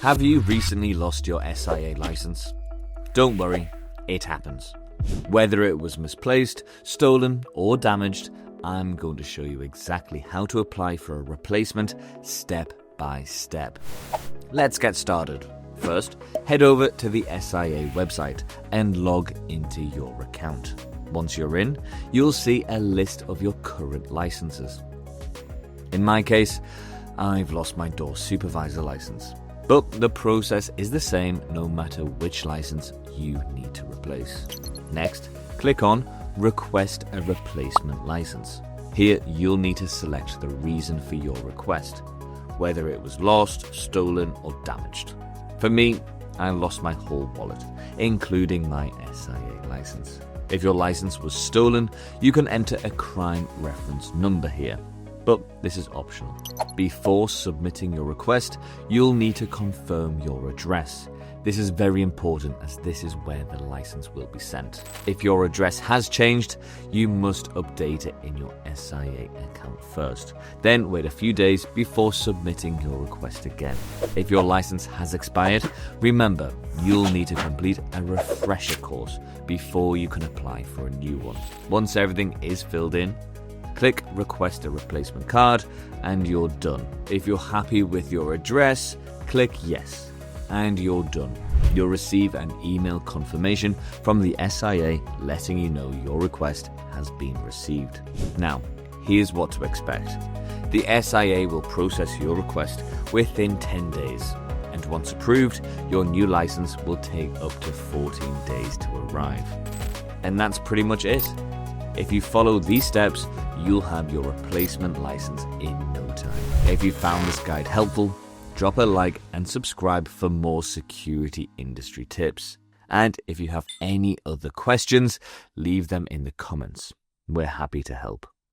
Have you recently lost your SIA license? Don't worry, it happens. Whether it was misplaced, stolen, or damaged, I'm going to show you exactly how to apply for a replacement step by step. Let's get started. First, head over to the SIA website and log into your account. Once you're in, you'll see a list of your current licenses. In my case, I've lost my door supervisor license. But the process is the same no matter which license you need to replace. Next, click on Request a Replacement License. Here, you'll need to select the reason for your request, whether it was lost, stolen, or damaged. For me, I lost my whole wallet, including my SIA license. If your license was stolen, you can enter a crime reference number here. But this is optional. Before submitting your request, you'll need to confirm your address. This is very important as this is where the license will be sent. If your address has changed, you must update it in your SIA account first. Then wait a few days before submitting your request again. If your license has expired, remember, you'll need to complete a refresher course before you can apply for a new one. Once everything is filled in, click Request a Replacement Card and you're done. If you're happy with your address, click Yes and you're done. You'll receive an email confirmation from the SIA letting you know your request has been received. Now, here's what to expect. The SIA will process your request within 10 days, and once approved, your new license will take up to 14 days to arrive. And that's pretty much it. If you follow these steps, you'll have your replacement license in no time. If you found this guide helpful, drop a like and subscribe for more security industry tips. And if you have any other questions, leave them in the comments. We're happy to help.